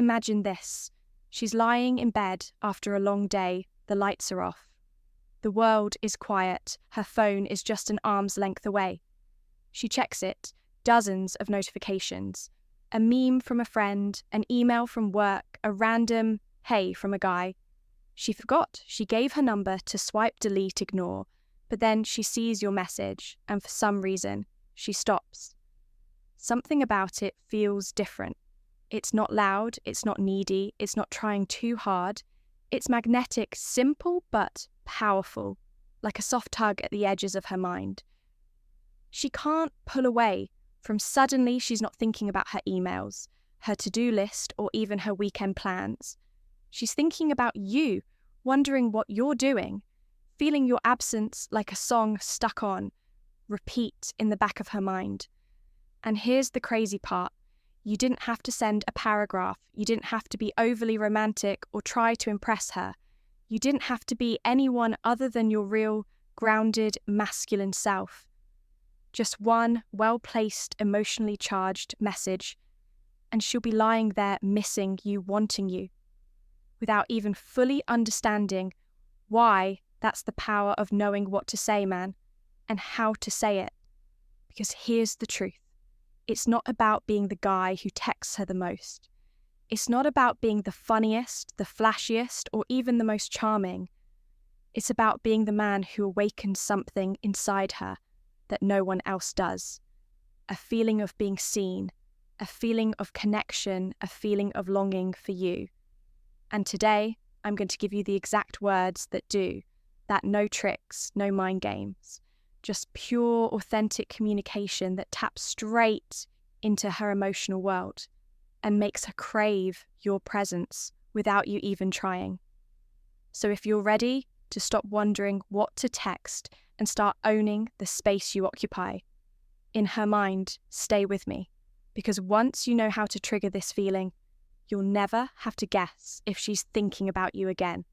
Imagine this. She's lying in bed after a long day, the lights are off. The world is quiet, her phone is just an arm's length away. She checks it, dozens of notifications. A meme from a friend, an email from work, a random hey from a guy. She forgot she gave her number to swipe, delete, ignore, but then she sees your message and for some reason, she stops. Something about it feels different. It's not loud, it's not needy, it's not trying too hard. It's magnetic, simple but powerful, like a soft tug at the edges of her mind. She can't pull away from suddenly she's not thinking about her emails, her to-do list, or even her weekend plans. She's thinking about you, wondering what you're doing, feeling your absence like a song stuck on, repeat in the back of her mind. And here's the crazy part. You didn't have to send a paragraph. You didn't have to be overly romantic or try to impress her. You didn't have to be anyone other than your real, grounded, masculine self. Just one well-placed, emotionally charged message, and she'll be lying there missing you, wanting you, without even fully understanding why. That's the power of knowing what to say, man, and how to say it. Because here's the truth. It's not about being the guy who texts her the most. It's not about being the funniest, the flashiest, or even the most charming. It's about being the man who awakens something inside her that no one else does. A feeling of being seen, a feeling of connection, a feeling of longing for you. And today, I'm going to give you the exact words that do that. No tricks, no mind games. Just pure, authentic communication that taps straight into her emotional world and makes her crave your presence without you even trying. So if you're ready to stop wondering what to text and start owning the space you occupy, in her mind, stay with me, because once you know how to trigger this feeling, you'll never have to guess if she's thinking about you again.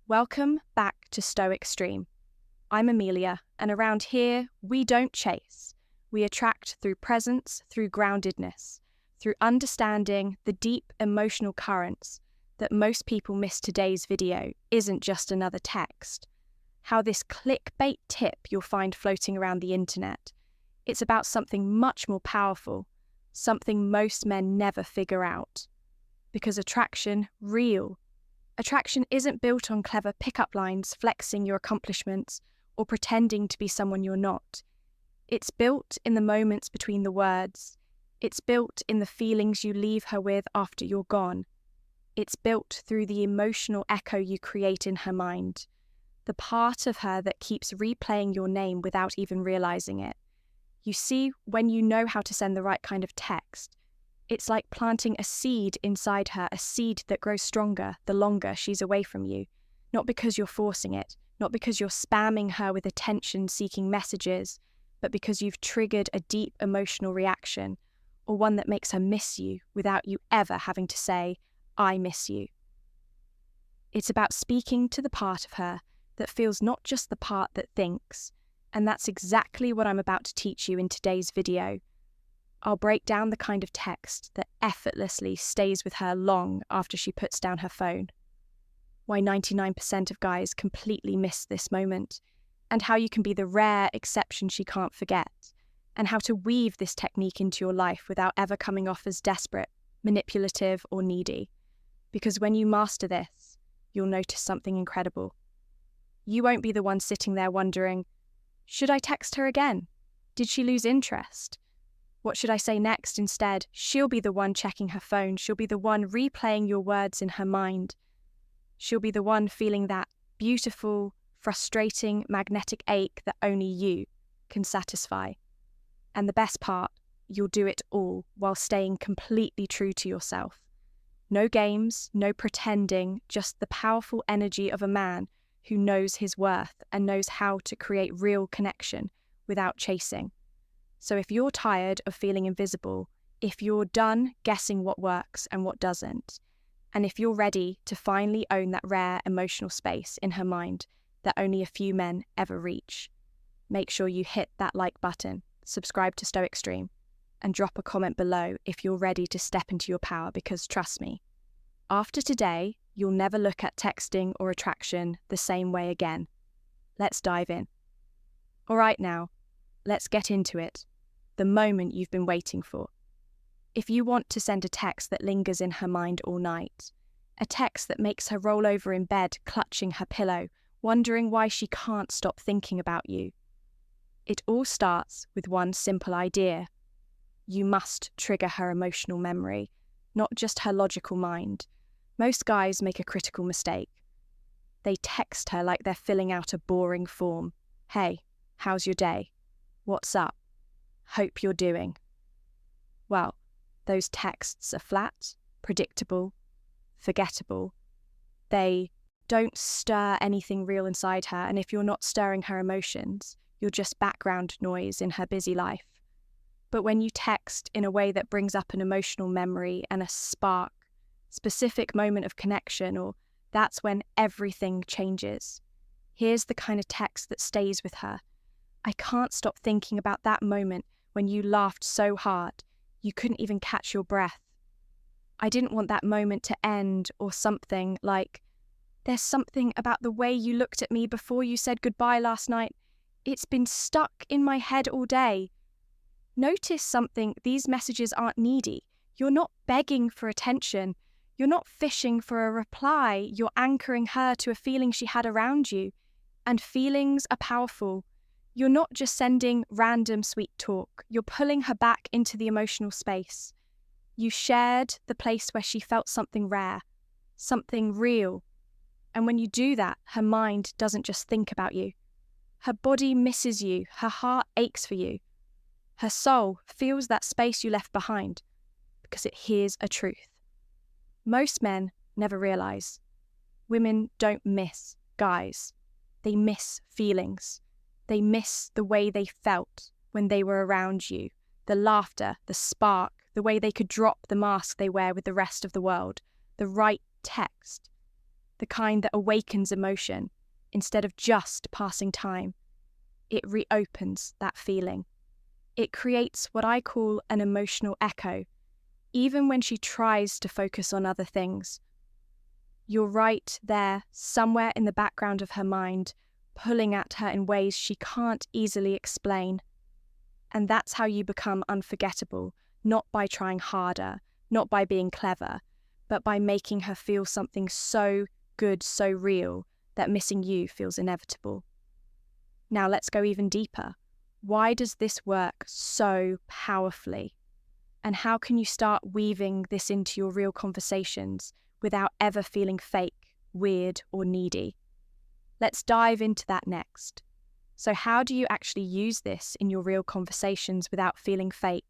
Welcome back to Stoic Stream. I'm Amelia, and around here, we don't chase. We attract through presence, through groundedness, through understanding the deep emotional currents that most people miss. Today's video isn't just another text. How this clickbait tip you'll find floating around the internet. It's about something much more powerful, something most men never figure out. Because attraction isn't built on clever pickup lines, flexing your accomplishments, or pretending to be someone you're not. It's built in the moments between the words. It's built in the feelings you leave her with after you're gone. It's built through the emotional echo you create in her mind, the part of her that keeps replaying your name without even realizing it. You see, when you know how to send the right kind of text, it's like planting a seed inside her, a seed that grows stronger the longer she's away from you, not because you're forcing it, not because you're spamming her with attention-seeking messages, but because you've triggered a deep emotional reaction, or one that makes her miss you without you ever having to say, I miss you. It's about speaking to the part of her that feels not just the part that thinks, and that's exactly what I'm about to teach you in today's video. I'll break down the kind of text that effortlessly stays with her long after she puts down her phone. Why 99% of guys completely miss this moment, and how you can be the rare exception she can't forget, and how to weave this technique into your life without ever coming off as desperate, manipulative, or needy. Because when you master this, you'll notice something incredible. You won't be the one sitting there wondering, should I text her again? Did she lose interest? What should I say next? Instead, she'll be the one checking her phone. She'll be the one replaying your words in her mind. She'll be the one feeling that beautiful, frustrating, magnetic ache that only you can satisfy. And the best part, you'll do it all while staying completely true to yourself. No games, no pretending, just the powerful energy of a man who knows his worth and knows how to create real connection without chasing. So if you're tired of feeling invisible, if you're done guessing what works and what doesn't, and if you're ready to finally own that rare emotional space in her mind that only a few men ever reach, make sure you hit that like button, subscribe to Stoic Stream, and drop a comment below if you're ready to step into your power, because trust me, after today, you'll never look at texting or attraction the same way again. Let's dive in. All right now, let's get into it. The moment you've been waiting for. If you want to send a text that lingers in her mind all night, a text that makes her roll over in bed, clutching her pillow, wondering why she can't stop thinking about you. It all starts with one simple idea. You must trigger her emotional memory, not just her logical mind. Most guys make a critical mistake. They text her like they're filling out a boring form. Hey, how's your day? What's up? Hope you're doing. Well, those texts are flat, predictable, forgettable. They don't stir anything real inside her, and if you're not stirring her emotions, you're just background noise in her busy life. But when you text in a way that brings up an emotional memory and a spark, specific moment of connection, or that's when everything changes. Here's the kind of text that stays with her. I can't stop thinking about that moment when you laughed so hard you couldn't even catch your breath. I didn't want that moment to end, or something like, there's something about the way you looked at me before you said goodbye last night. It's been stuck in my head all day. Notice something, these messages aren't needy. You're not begging for attention. You're not fishing for a reply. You're anchoring her to a feeling she had around you. And feelings are powerful. You're not just sending random sweet talk. You're pulling her back into the emotional space. You shared the place where she felt something rare, something real. And when you do that, her mind doesn't just think about you. Her body misses you. Her heart aches for you. Her soul feels that space you left behind because it hears a truth. Most men never realize. Women don't miss guys. They miss feelings. They miss the way they felt when they were around you, the laughter, the spark, the way they could drop the mask they wear with the rest of the world, the right text, the kind that awakens emotion instead of just passing time. It reopens that feeling. It creates what I call an emotional echo, even when she tries to focus on other things. You're right there, somewhere in the background of her mind, pulling at her in ways she can't easily explain. And that's how you become unforgettable, not by trying harder, not by being clever, but by making her feel something so good, so real, that missing you feels inevitable. Now let's go even deeper. Why does this work so powerfully? And how can you start weaving this into your real conversations without ever feeling fake, weird, or needy? Let's dive into that next. So how do you actually use this in your real conversations without feeling fake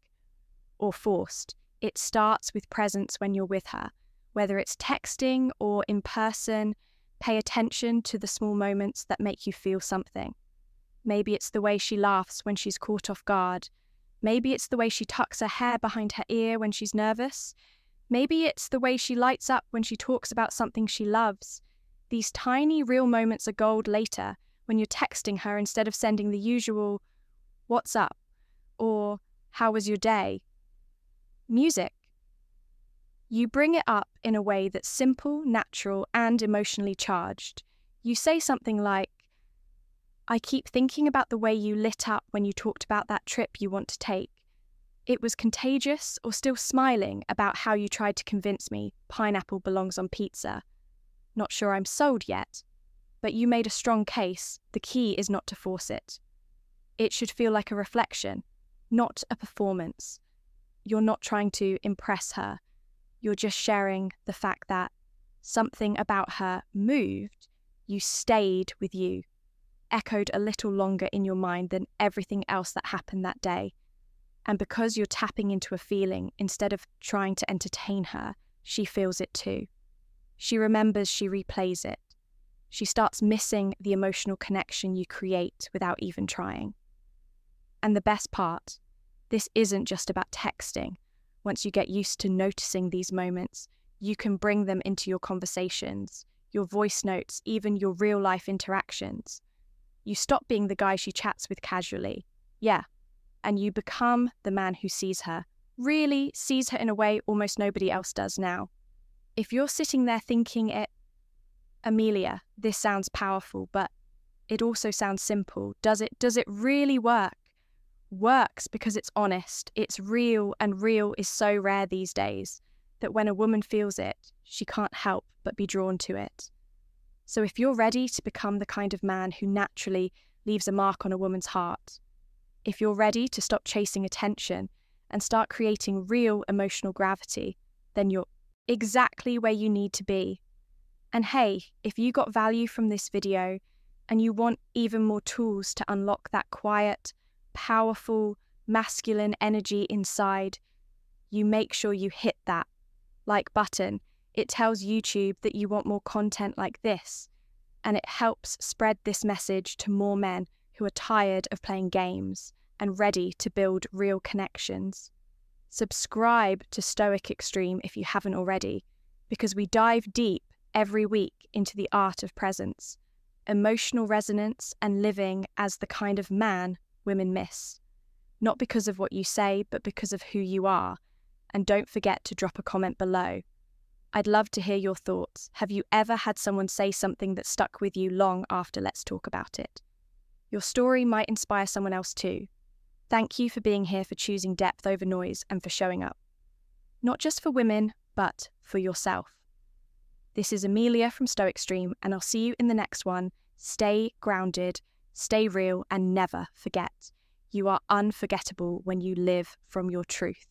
or forced? It starts with presence when you're with her. Whether it's texting or in person, pay attention to the small moments that make you feel something. Maybe it's the way she laughs when she's caught off guard. Maybe it's the way she tucks her hair behind her ear when she's nervous. Maybe it's the way she lights up when she talks about something she loves. These tiny real moments are gold later when you're texting her instead of sending the usual, "What's up?" or "How was your day?" Music. You bring it up in a way that's simple, natural, and emotionally charged. You say something like, "I keep thinking about the way you lit up when you talked about that trip you want to take. It was contagious," or still smiling about how you tried to convince me pineapple belongs on pizza. Not sure I'm sold yet, but you made a strong case. The key is not to force it. It should feel like a reflection, not a performance. You're not trying to impress her. You're just sharing the fact that something about her moved, you stayed with you, echoed a little longer in your mind than everything else that happened that day. And because you're tapping into a feeling instead of trying to entertain her, she feels it too. She remembers, she replays it. She starts missing the emotional connection you create without even trying. And the best part, this isn't just about texting. Once you get used to noticing these moments, you can bring them into your conversations, your voice notes, even your real-life interactions. You stop being the guy she chats with casually. Yeah, and you become the man who sees her, really sees her in a way almost nobody else does now. If you're sitting there thinking it, Amelia, this sounds powerful, but it also sounds simple. Does it really work? Works because it's honest, it's real, and real is so rare these days that when a woman feels it, she can't help but be drawn to it. So if you're ready to become the kind of man who naturally leaves a mark on a woman's heart, if you're ready to stop chasing attention and start creating real emotional gravity, then you're exactly where you need to be. And hey, if you got value from this video and you want even more tools to unlock that quiet, powerful, masculine energy inside, you make sure you hit that like button. It tells YouTube that you want more content like this, and it helps spread this message to more men who are tired of playing games and ready to build real connections. Subscribe to Stoic Extreme if you haven't already, because we dive deep every week into the art of presence, emotional resonance, and living as the kind of man women miss. Not because of what you say, but because of who you are. And don't forget to drop a comment below. I'd love to hear your thoughts. Have you ever had someone say something that stuck with you long after Let's Talk About It? Your story might inspire someone else too. Thank you for being here, for choosing depth over noise, and for showing up. Not just for women, but for yourself. This is Amelia from Stoic Stream, and I'll see you in the next one. Stay grounded, stay real, and never forget, you are unforgettable when you live from your truth.